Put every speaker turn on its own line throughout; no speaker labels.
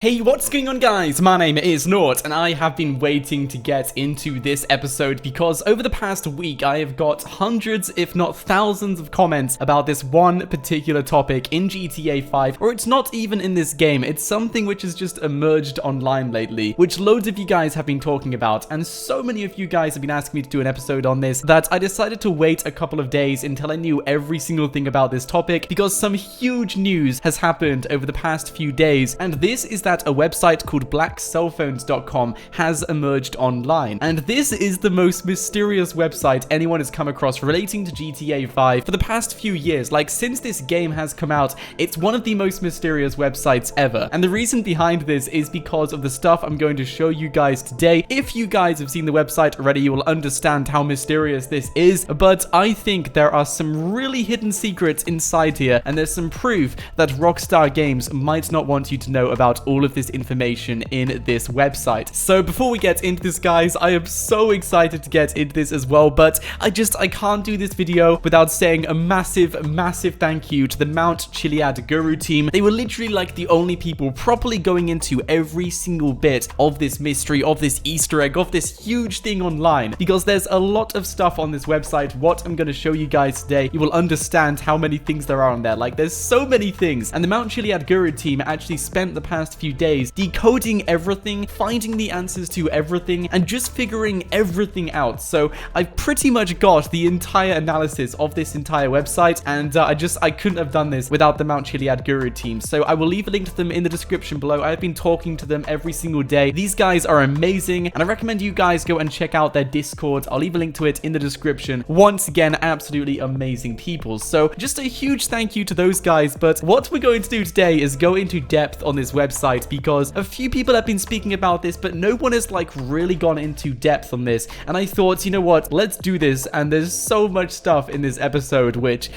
Hey, what's going on, guys? My name is Nort, and I have been waiting to get into this episode because over the past week, I have got hundreds, if not thousands of comments about this one particular topic in GTA 5, or it's not even in this game. It's something which has just emerged online lately, which loads of you guys have been talking about, and so many of you guys have been asking me to do an episode on this that I decided to wait a couple of days until I knew every single thing about this topic because some huge news has happened over the past few days, and this is that a website called blackcellphones.com has emerged online. And this is the most mysterious website anyone has come across relating to GTA 5 for the past few years. Like, since this game has come out, it's one of the most mysterious websites ever. And the reason behind this is because of the stuff I'm going to show you guys today. If you guys have seen the website already, you will understand how mysterious this is. But I think there are some really hidden secrets inside here, and there's some proof that Rockstar Games might not want you to know about all of this information in this website. So before we get into this, guys, I am so excited to get into this as well, but I can't do this video without saying a massive thank you to the Mount Chiliad Guru team. They were literally like the only people properly going into every single bit of this mystery, of this Easter egg, of this huge thing online, because there's a lot of stuff on this website. What I'm going to show you guys today, you will understand how many things there are on there. Like, there's so many things, and the Mount Chiliad Guru team actually spent the past few days decoding everything, finding the answers to everything, and just figuring everything out. So I've pretty much got the entire analysis of this entire website, and I couldn't have done this without the Mount Chiliad Guru team. So I will leave a link to them in the description below. I've been talking to them every single day. These guys are amazing, and I recommend you guys go and check out their Discord. I'll leave a link to it in the description. Once again, absolutely amazing people. So just a huge thank you to those guys. But what we're going to do today is go into depth on this website, because a few people have been speaking about this, but no one has like really gone into depth on this. And I thought, you know what, let's do this. And there's so much stuff in this episode which,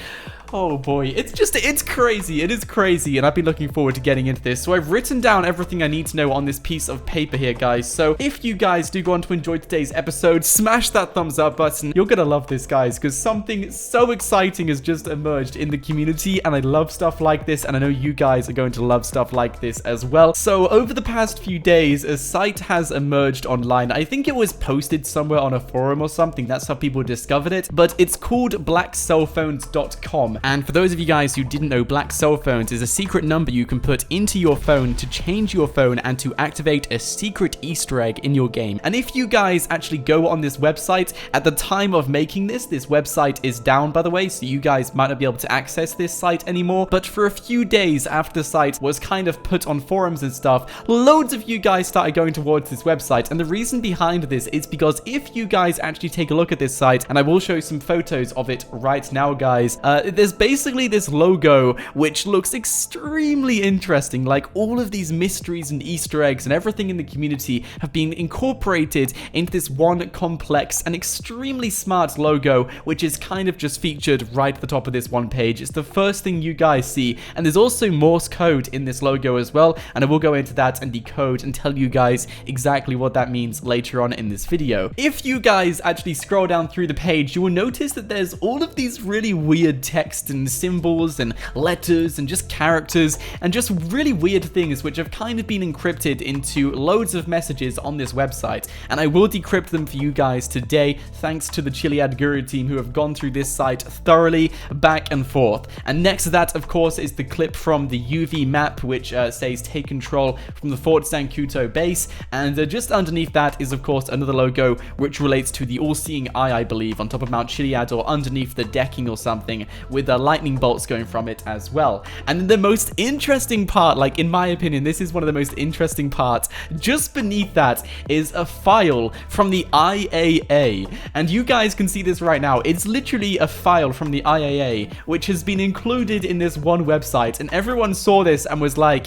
oh boy, it's crazy. It is crazy, and I've been looking forward to getting into this. So I've written down everything I need to know on this piece of paper here, guys. So if you guys do go on to enjoy today's episode, smash that thumbs up button. You're gonna love this, guys, because something so exciting has just emerged in the community, and I love stuff like this, and I know you guys are going to love stuff like this as well. So over the past few days, a site has emerged online. I think it was posted somewhere on a forum or something. That's how people discovered it, but it's called blackcellphones.com. And for those of you guys who didn't know, Black Cell Phones is a secret number you can put into your phone to change your phone and to activate a secret Easter egg in your game. And if you guys actually go on this website, at the time of making this website is down, by the way, so you guys might not be able to access this site anymore. But for a few days after the site was kind of put on forums and stuff, loads of you guys started going towards this website. And the reason behind this is because if you guys actually take a look at this site, and I will show you some photos of it right now, guys, there's basically this logo which looks extremely interesting. Like, all of these mysteries and Easter eggs and everything in the community have been incorporated into this one complex and extremely smart logo, which is kind of just featured right at the top of this one page. It's the first thing you guys see, and there's also Morse code in this logo as well, and I will go into that and decode and tell you guys exactly what that means later on in this video. If you guys actually scroll down through the page, you will notice that there's all of these really weird text and symbols and letters and just characters and just really weird things which have kind of been encrypted into loads of messages on this website, and I will decrypt them for you guys today, thanks to the Chiliad Guru team who have gone through this site thoroughly, back and forth. And next to that, of course, is the clip from the UV map which says take control from the Fort Zancudo base, and just underneath that is, of course, another logo which relates to the all-seeing eye, I believe, on top of Mount Chiliad or underneath the decking or something, with a lightning bolts going from it as well. And then the most interesting part, like in my opinion, this is one of the most interesting parts, just beneath that is a file from the IAA. And you guys can see this right now. It's literally a file from the IAA, which has been included in this one website. And everyone saw this and was like,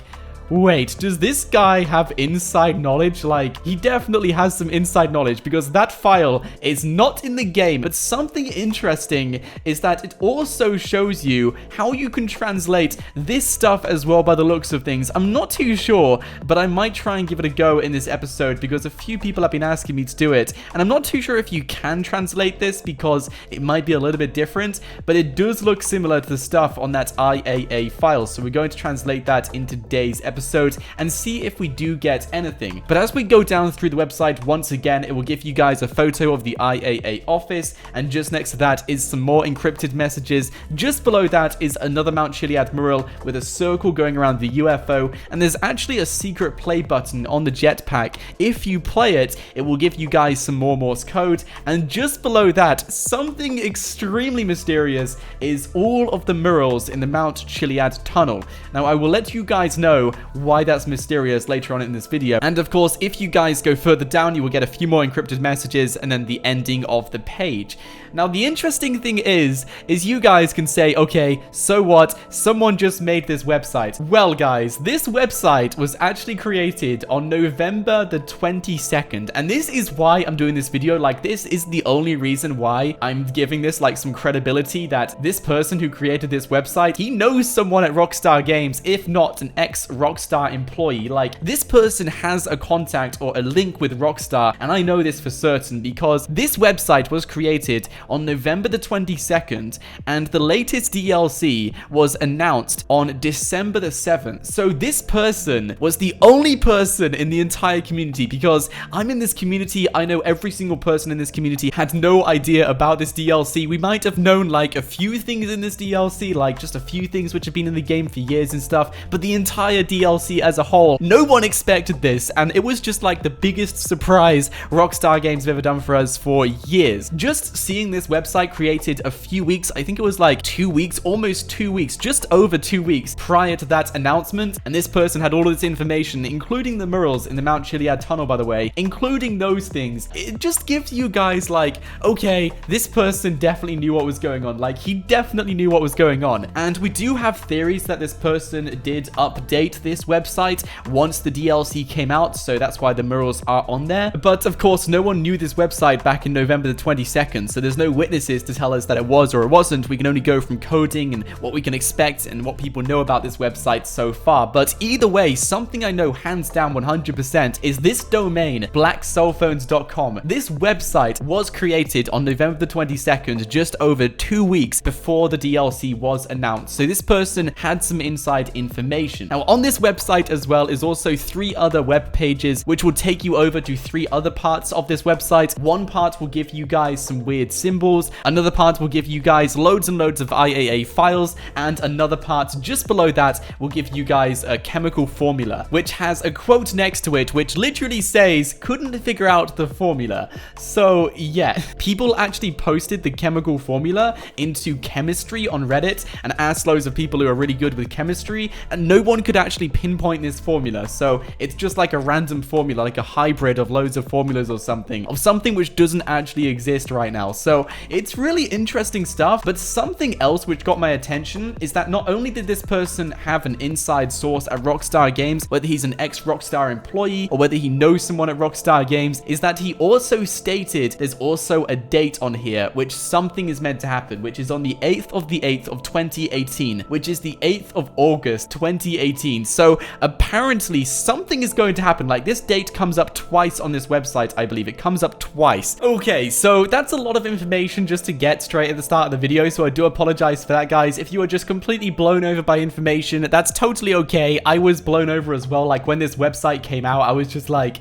wait, does this guy have inside knowledge? Like, he definitely has some inside knowledge, because that file is not in the game. But something interesting is that it also shows you how you can translate this stuff as well, by the looks of things. I'm not too sure, but I might try and give it a go in this episode, because a few people have been asking me to do it. And I'm not too sure if you can translate this, because it might be a little bit different, but it does look similar to the stuff on that IAA file. So we're going to translate that in today's episode. episode and see if we do get anything. But as we go down through the website, once again, it will give you guys a photo of the IAA office, and just next to that is some more encrypted messages. Just below that is another Mount Chiliad mural with a circle going around the UFO, and there's actually a secret play button on the jetpack. If you play it, it will give you guys some more Morse code, and just below that, something extremely mysterious is all of the murals in the Mount Chiliad tunnel. Now, I will let you guys know why that's mysterious later on in this video, and of course, if you guys go further down, you will get a few more encrypted messages and then the ending of the page. Now, the interesting thing is you guys can say, okay, so what? Someone just made this website. Well, guys, this website was actually created on November the 22nd, and this is why I'm doing this video. Like, this is the only reason why I'm giving this, like, some credibility, that this person who created this website, he knows someone at Rockstar Games, if not an ex-Rockstar employee. Like, this person has a contact or a link with Rockstar, and I know this for certain because this website was created on November the 22nd, and the latest DLC was announced on December the 7th. So this person was the only person in the entire community, because I'm in this community, I know every single person in this community had no idea about this DLC. We might have known like a few things in this DLC, like just a few things which have been in the game for years and stuff, but the entire DLC as a whole, no one expected this, and it was just like the biggest surprise Rockstar Games have ever done for us for years. Just seeing this website created a few weeks, I think it was like 2 weeks, almost 2 weeks, just over 2 weeks prior to that announcement, and this person had all of this information, including the murals in the Mount Chiliad tunnel, by the way, including those things. It just gives you guys like, okay, this person definitely knew what was going on. Like, he definitely knew what was going on. And we do have theories that this person did update this website once the DLC came out, so that's why the murals are on there. But of course, no one knew this website back in November the 22nd, so there's no witnesses to tell us that it was or it wasn't. We can only go from coding and what we can expect and what people know about this website so far. But either way, something I know hands down 100% is this domain, blackcellphones.com. This website was created on November the 22nd, just over 2 weeks before the DLC was announced. So this person had some inside information. Now, on this website as well is also 3 other web pages, which will take you over to 3 other parts of this website. One part will give you guys some weird symbols, another part will give you guys loads and loads of IAA files, and another part just below that will give you guys a chemical formula, which has a quote next to it, which literally says, couldn't figure out the formula. So yeah, people actually posted the chemical formula into chemistry on Reddit and asked loads of people who are really good with chemistry, and no one could actually pinpoint this formula. So it's just like a random formula, like a hybrid of loads of formulas or something, of something which doesn't actually exist right now. So it's really interesting stuff. But something else which got my attention is that not only did this person have an inside source at Rockstar Games, whether he's an ex-Rockstar employee or whether he knows someone at Rockstar Games, is that he also stated there's also a date on here which something is meant to happen, which is on the 8th of the 8th of 2018, which is the 8th of August 2018. So apparently something is going to happen. Like, this date comes up twice on this website, I believe. It comes up twice. Okay, so that's a lot of information just to get straight at the start of the video, so I do apologize for that, guys. If you are just completely blown over by information, that's totally okay. I was blown over as well. Like, when this website came out, I was just like,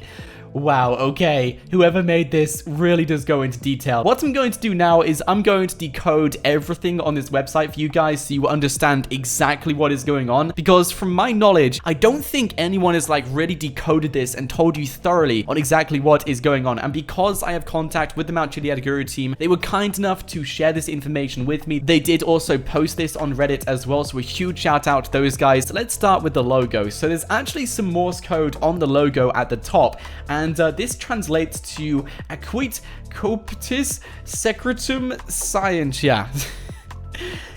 wow, okay, whoever made this really does go into detail. What I'm going to do now is I'm going to decode everything on this website for you guys so you understand exactly what is going on, because from my knowledge, I don't think anyone has like really decoded this and told you thoroughly on exactly what is going on. And because I have contact with the Mount Chiliad Guru team, they were kind enough to share this information with me. They did also post this on Reddit as well, so a huge shout out to those guys. So let's start with the logo. So there's actually some Morse code on the logo at the top, and this translates to Aquit Coptis Secretum Scientia.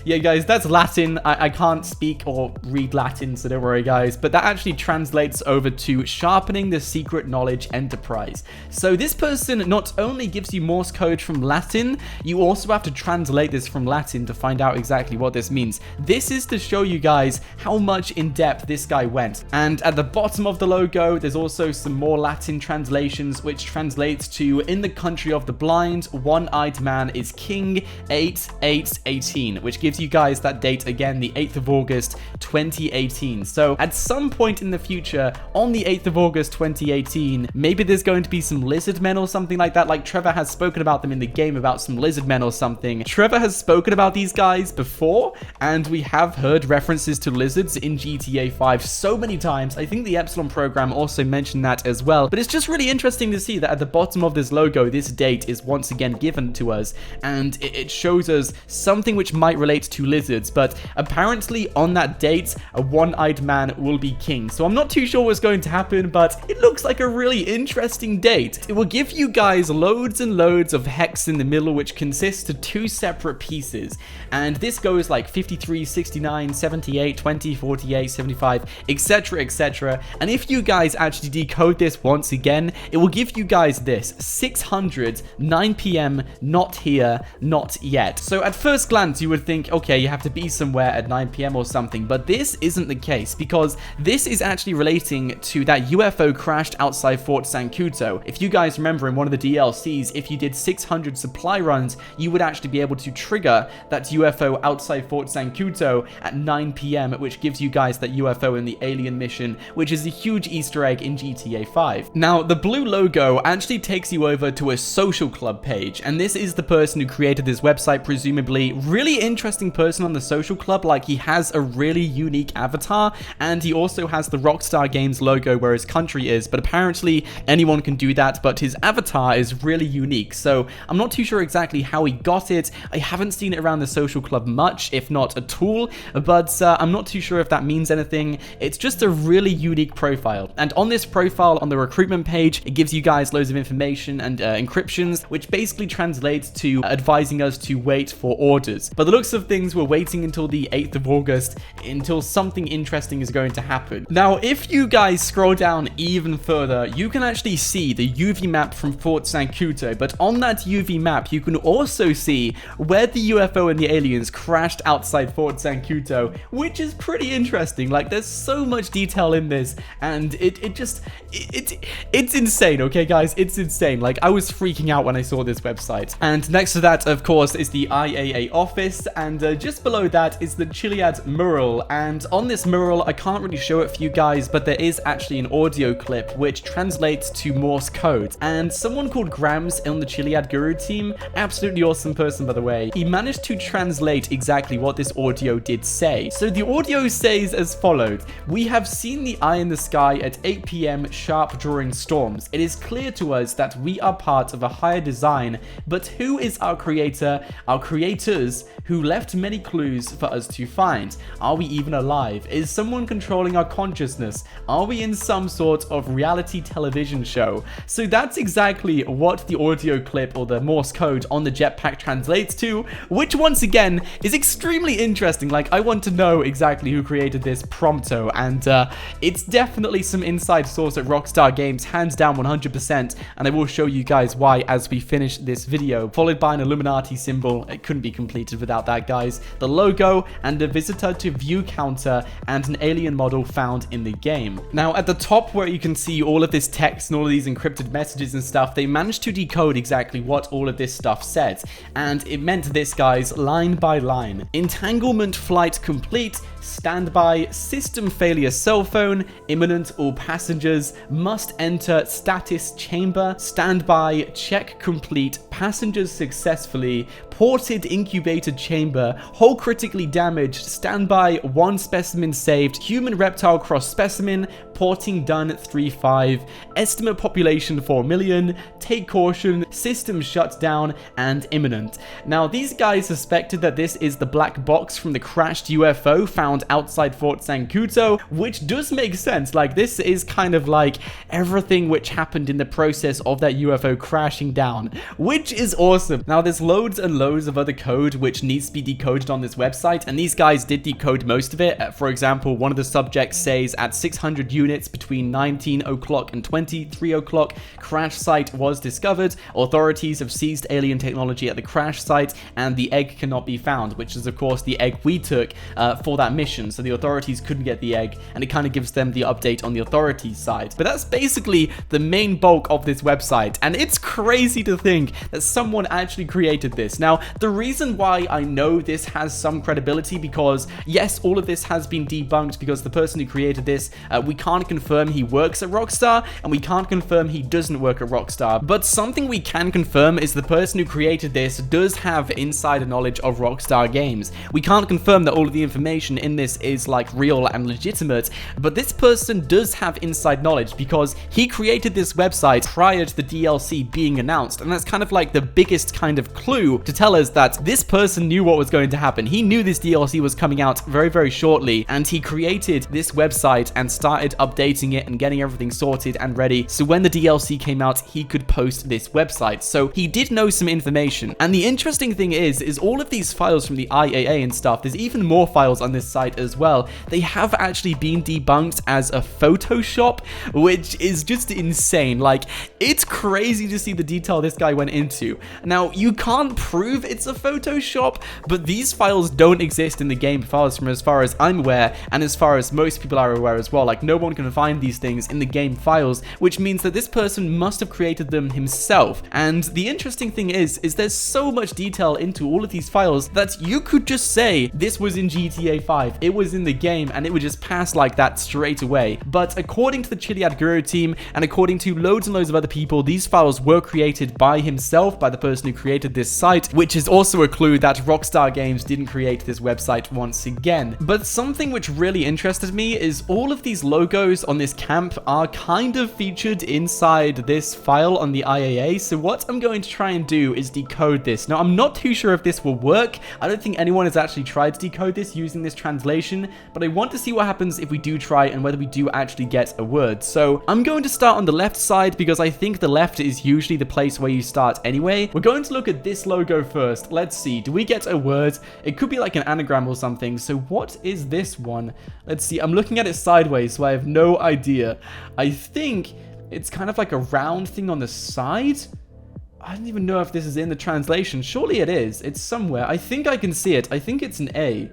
Yeah, guys, that's Latin. I can't speak or read Latin, so don't worry, guys. But that actually translates over to Sharpening the Secret Knowledge Enterprise. So this person not only gives you Morse code from Latin, you also have to translate this from Latin to find out exactly what this means. This is to show you guys how much in depth this guy went. And at the bottom of the logo, there's also some more Latin translations, which translates to, in the country of the blind, one-eyed man is king, 8, 8, 18, which gives gives you guys that date again, the 8th of August 2018. So at some point in the future, on the 8th of August 2018, maybe there's going to be some lizard men or something like that. Like Trevor has spoken about them in the game, about some lizard men or something. Trevor has spoken about these guys before, and we have heard references to lizards in GTA 5 so many times. I think the Epsilon program also mentioned that as well. But it's just really interesting to see that at the bottom of this logo, this date is once again given to us, and it shows us something which might relate to lizards. But apparently on that date, a one-eyed man will be king. So I'm not too sure what's going to happen, but it looks like a really interesting date. It will give you guys loads and loads of hex in the middle, which consists of 2 separate pieces. And this goes like 53, 69, 78, 20, 48, 75, etc, etc. And if you guys actually decode this once again, it will give you guys this: 600, 9 p.m, not here, not yet. So at first glance, you would think, okay, you have to be somewhere at 9 p.m or something, but this isn't the case, because this is actually relating to that UFO crashed outside Fort Sankuto. If you guys remember in one of the DLCs, if you did 600 supply runs, you would actually be able to trigger that UFO outside Fort Sankuto at 9 p.m, which gives you guys that UFO in the alien mission, which is a huge Easter egg in GTA 5. Now, the blue logo actually takes you over to a social club page, and this is the person who created this website, presumably. Really interesting person on the social club. Like, he has a really unique avatar, and he also has the Rockstar Games logo where his country is, but apparently anyone can do that, but his avatar is really unique. So I'm not too sure exactly how he got it. I haven't seen it around the social club much, if not at all, but I'm not too sure if that means anything. It's just a really unique profile, and on this profile on the recruitment page, it gives you guys loads of information and encryptions, which basically translates to advising us to wait for orders. But the looks of things, we're waiting until the 8th of August until something interesting is going to happen. Now, if you guys scroll down even further, you can actually see the UV map from Fort Sankuto, but on that UV map, you can also see where the UFO and the aliens crashed outside Fort Sankuto, which is pretty interesting. Like, there's so much detail in this, and it's insane, okay guys? It's insane. Like, I was freaking out when I saw this website. And next to that, of course, is the IAA office, and just below that is the Chiliad mural. And on this mural, I can't really show it for you guys, but there is actually an audio clip which translates to Morse code. And someone called Grams on the Chiliad Guru team, absolutely awesome person by the way, he managed to translate exactly what this audio did say. So the audio says as follows: "We have seen the eye in the sky at 8 p.m. sharp during storms. It is clear to us that we are part of a higher design, but who is our creator, our creators, who left many clues for us to find? Are we even alive? Is someone controlling our consciousness? Are we in some sort of reality television show?" So that's exactly what the audio clip or the Morse code on the jetpack translates to, which once again is extremely interesting. Like, I want to know exactly who created this prompto, and it's definitely some inside source at Rockstar Games, hands down 100%, and I will show you guys why as we finish this video, followed by an Illuminati symbol. It couldn't be completed without that, guys. The logo and a visitor to view counter and an alien model found in the game. Now, at the top where you can see all of this text and all of these encrypted messages and stuff, they managed to decode exactly what all of this stuff said, and it meant this, guys, line by line: entanglement flight complete, standby, system failure cell phone, imminent, all passengers must enter status chamber, standby, check complete, passengers successfully, ported incubated chamber, hull critically damaged, standby, 1 specimen saved, human reptile cross specimen, porting done 3-5, estimate population 4 million, take caution, system shut down, and imminent. Now, these guys suspected that this is the black box from the crashed UFO found outside Fort Sankuto, which does make sense. Like, this is kind of like everything which happened in the process of that UFO crashing down, which is awesome. Now, there's loads and loads of other code which needs to be decoded on this website, and these guys did decode most of it. For example, one of the subjects says at 600 units units between 19 o'clock and 23 o'clock. Crash site was discovered. Authorities have seized alien technology at the crash site, and the egg cannot be found, which is of course the egg we took for that mission. So the authorities couldn't get the egg, and it kind of gives them the update on the authorities side. But that's basically the main bulk of this website, and it's crazy to think that someone actually created this. Now, the reason why I know this has some credibility, because yes, all of this has been debunked because the person who created this, we can't confirm he works at Rockstar, and we can't confirm he doesn't work at Rockstar. But something we can confirm is the person who created this does have insider knowledge of Rockstar games. We can't confirm that all of the information in this is like real and legitimate, but this person does have inside knowledge because he created this website prior to the DLC being announced, and that's kind of like the biggest kind of clue to tell us that this person knew what was going to happen. He knew this DLC was coming out very, very shortly, and he created this website and started updating it and getting everything sorted and ready, so when the DLC came out, he could post this website. So he did know some information. And the interesting thing is all of these files from the IAA and stuff, there's even more files on this site as well, they have actually been debunked as a Photoshop, which is just insane. Like, it's crazy to see the detail this guy went into. Now, you can't prove it's a Photoshop, but these files don't exist in the game files from as far as I'm aware, and as far as most people are aware as well. Like, no one can find these things in the game files, which means that this person must have created them himself. And the interesting thing is there's so much detail into all of these files that you could just say this was in GTA 5, it was in the game, and it would just pass like that straight away. But according to the Chiliad Guru team, and according to loads and loads of other people, these files were created by himself, by the person who created this site, which is also a clue that Rockstar Games didn't create this website once again. But something which really interested me is all of these logos on this camp are kind of featured inside this file on the IAA. So what I'm going to try and do is decode this. Now, I'm not too sure if this will work. I don't think anyone has actually tried to decode this using this translation, but I want to see what happens if we do try and whether we do actually get a word. So I'm going to start on the left side because I think the left is usually the place where you start anyway. We're going to look at this logo first. Let's see, do we get a word? It could be like an anagram or something. So what is this one? Let's see, I'm looking at it sideways, so I have no idea. I think it's kind of like a round thing on the side. I don't even know if this is in the translation. Surely it is. It's somewhere. I think I can see it. I think it's an A.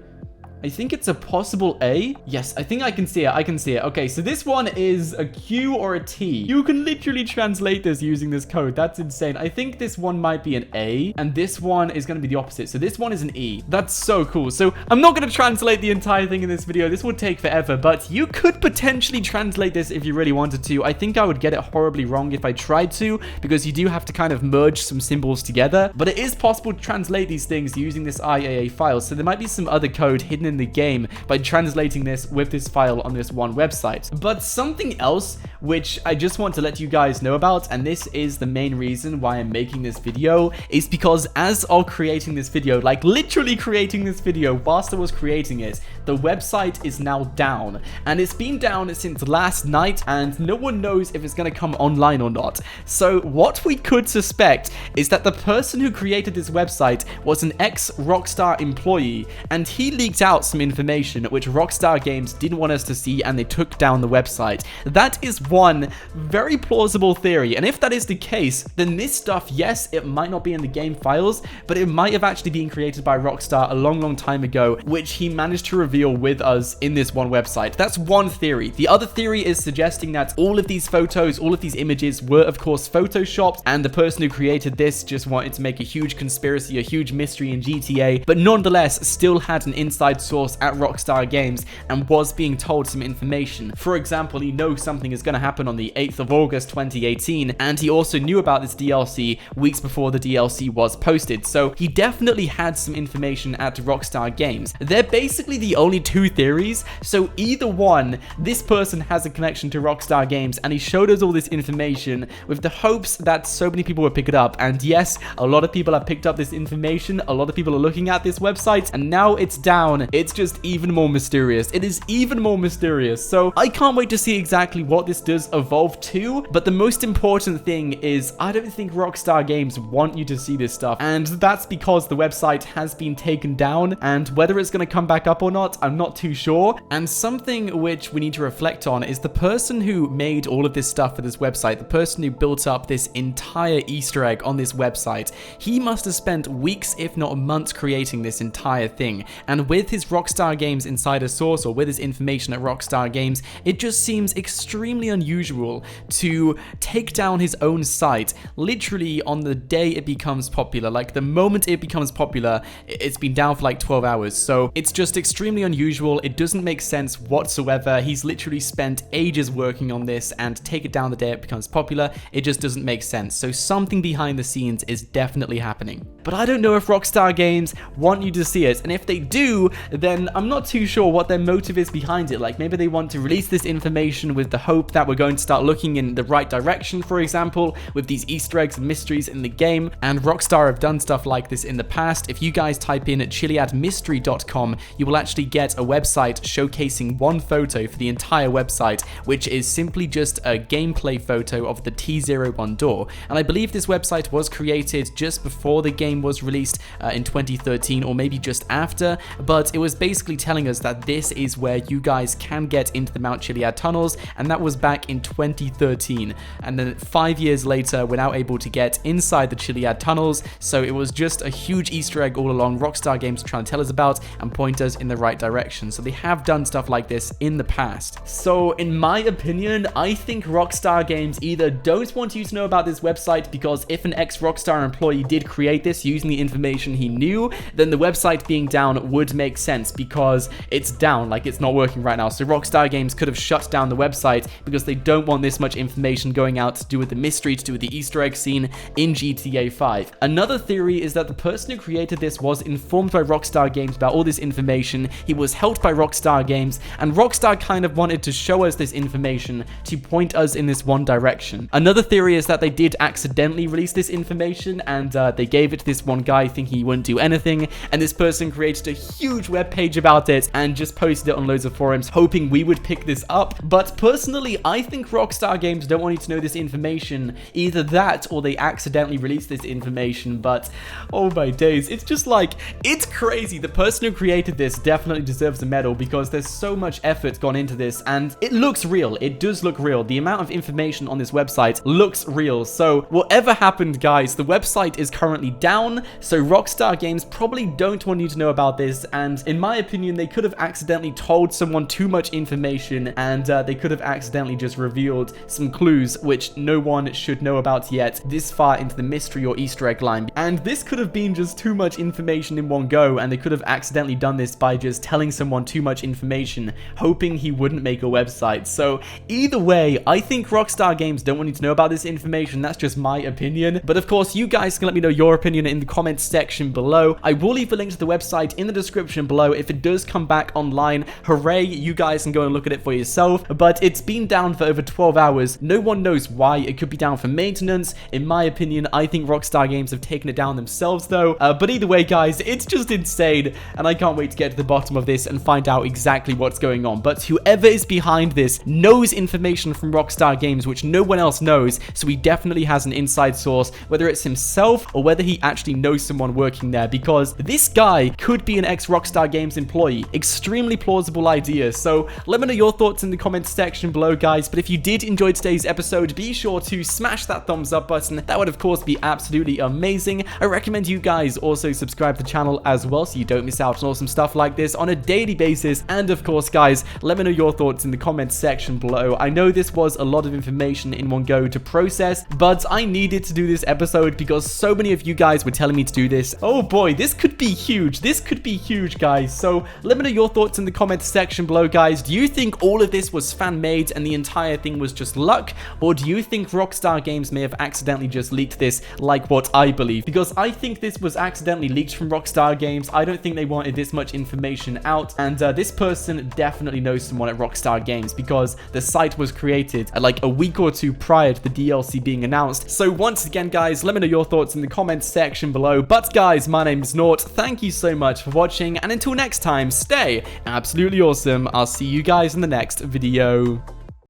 I think it's a possible A. Yes, I think I can see it. I can see it. Okay, so this one is a Q or a T. You can literally translate this using this code. That's insane. I think this one might be an A, and this one is going to be the opposite. So this one is an E. That's so cool. So I'm not going to translate the entire thing in this video. This would take forever, but you could potentially translate this if you really wanted to. I think I would get it horribly wrong if I tried to, because you do have to kind of merge some symbols together, but it is possible to translate these things using this IAA file. So there might be some other code hidden in the game by translating this with this file on this one website. But something else which I just want to let you guys know about, and this is the main reason why I'm making this video, is because as of creating this video, like literally creating this video whilst I was creating it, the website is now down, and it's been down since last night, and no one knows if it's going to come online or not. So what we could suspect is that the person who created this website was an ex-Rockstar employee, and he leaked out some information which Rockstar Games didn't want us to see, and they took down the website. That is one very plausible theory, and if that is the case, then this stuff, yes, it might not be in the game files, but it might have actually been created by Rockstar a long time ago, which he managed to reveal with us in this one website. That's one theory. The other theory is suggesting that all of these photos, all of these images were of course photoshopped, and the person who created this just wanted to make a huge conspiracy, a huge mystery in GTA, but nonetheless still had an inside source at Rockstar Games and was being told some information. For example, he knows something is going to happen on the 8th of August 2018, and he also knew about this DLC weeks before the DLC was posted, so he definitely had some information at Rockstar Games. They're basically the only two theories, so either one, this person has a connection to Rockstar Games and he showed us all this information with the hopes that so many people would pick it up, and yes, a lot of people have picked up this information, a lot of people are looking at this website, and now it's down. It's just even more mysterious. It is even more mysterious, so I can't wait to see exactly what this does evolve to, but the most important thing is I don't think Rockstar Games want you to see this stuff, and that's because the website has been taken down, and whether it's going to come back up or not, not. I'm not too sure. And something which we need to reflect on is the person who made all of this stuff for this website, the person who built up this entire Easter egg on this website, he must have spent weeks, if not months, creating this entire thing. And with his Rockstar Games insider source, or with his information at Rockstar Games, it just seems extremely unusual to take down his own site literally on the day it becomes popular. Like, the moment it becomes popular, it's been down for like 12 hours. So it's just extremely unusual. It doesn't make sense whatsoever. He's literally spent ages working on this, and take it down the day it becomes popular, it just doesn't make sense. So something behind the scenes is definitely happening. But I don't know if Rockstar Games want you to see it, and if they do, then I'm not too sure what their motive is behind it. Like, maybe they want to release this information with the hope that we're going to start looking in the right direction, for example, with these Easter eggs and mysteries in the game. And Rockstar have done stuff like this in the past. If you guys type in chiliadmystery.com, you will actually get a website showcasing one photo for the entire website, which is simply just a gameplay photo of the T01 door. And I believe this website was created just before the game was released in 2013, or maybe just after, but it was basically telling us that this is where you guys can get into the Mount Chiliad tunnels, and that was back in 2013. And then 5 years later, we're now able to get inside the Chiliad tunnels, so it was just a huge Easter egg all along Rockstar Games trying to tell us about and point us in the right direction. So they have done stuff like this in the past. So in my opinion, I think Rockstar Games either don't want you to know about this website, because if an ex-Rockstar employee did create this using the information he knew, then the website being down would make sense, because it's down, like it's not working right now. So Rockstar Games could have shut down the website because they don't want this much information going out to do with the mystery, to do with the Easter egg scene in GTA 5. Another theory is that the person who created this was informed by Rockstar Games about all this information. He was helped by Rockstar Games, and Rockstar kind of wanted to show us this information to point us in this one direction. Another theory is that they did accidentally release this information, and they gave it to this one guy thinking he wouldn't do anything, and this person created a huge web page about it and just posted it on loads of forums hoping we would pick this up. But personally, I think Rockstar Games don't want you to know this information. Either that, or they accidentally released this information. But oh my days, it's just like, it's crazy. The person who created this definitely deserves a medal, because there's so much effort gone into this, and it looks real. It does look real. The amount of information on this website looks real. So whatever happened, guys, the website is currently down, so Rockstar Games probably don't want you to know about this. And in my opinion, they could have accidentally told someone too much information, and they could have accidentally just revealed some clues which no one should know about yet this far into the mystery or Easter egg line. And this could have been just too much information in one go, and they could have accidentally done this by just telling someone too much information, hoping he wouldn't make a website. So either way, I think Rockstar Games don't want you to know about this information. That's just my opinion. But of course, you guys can let me know your opinion in the comments section below. I will leave a link to the website in the description below. If it does come back online, hooray, you guys can go and look at it for yourself. But it's been down for over 12 hours. No one knows why. It could be down for maintenance. In my opinion, I think Rockstar Games have taken it down themselves though. But either way, guys, it's just insane, and I can't wait to get to the bottom of this and find out exactly what's going on. But whoever is behind this knows information from Rockstar Games which no one else knows, so he definitely has an inside source, whether it's himself or whether he actually knows someone working there, because this guy could be an ex-Rockstar Games employee. Extremely plausible idea. So let me know your thoughts in the comments section below, guys. But if you did enjoy today's episode, be sure to smash that thumbs up button. That would of course be absolutely amazing. I recommend you guys also subscribe to the channel as well, so you don't miss out on awesome stuff like this on a daily basis. And of course, guys, let me know your thoughts in the comments section below. I know this was a lot of information in one go to process, but I needed to do this episode because so many of you guys were telling me to do this. Oh boy, this could be huge. This could be huge, guys. So let me know your thoughts in the comments section below, guys. Do you think all of this was fan-made and the entire thing was just luck? Or do you think Rockstar Games may have accidentally just leaked this like what I believe? Because I think this was accidentally leaked from Rockstar Games. I don't think they wanted this much information out, and this person definitely knows someone at Rockstar Games, because the site was created like a week or two prior to the DLC being announced. So once again, guys, let me know your thoughts in the comments section below. But guys, my name is Nort. Thank you so much for watching, and until next time, stay absolutely awesome. I'll see you guys in the next video.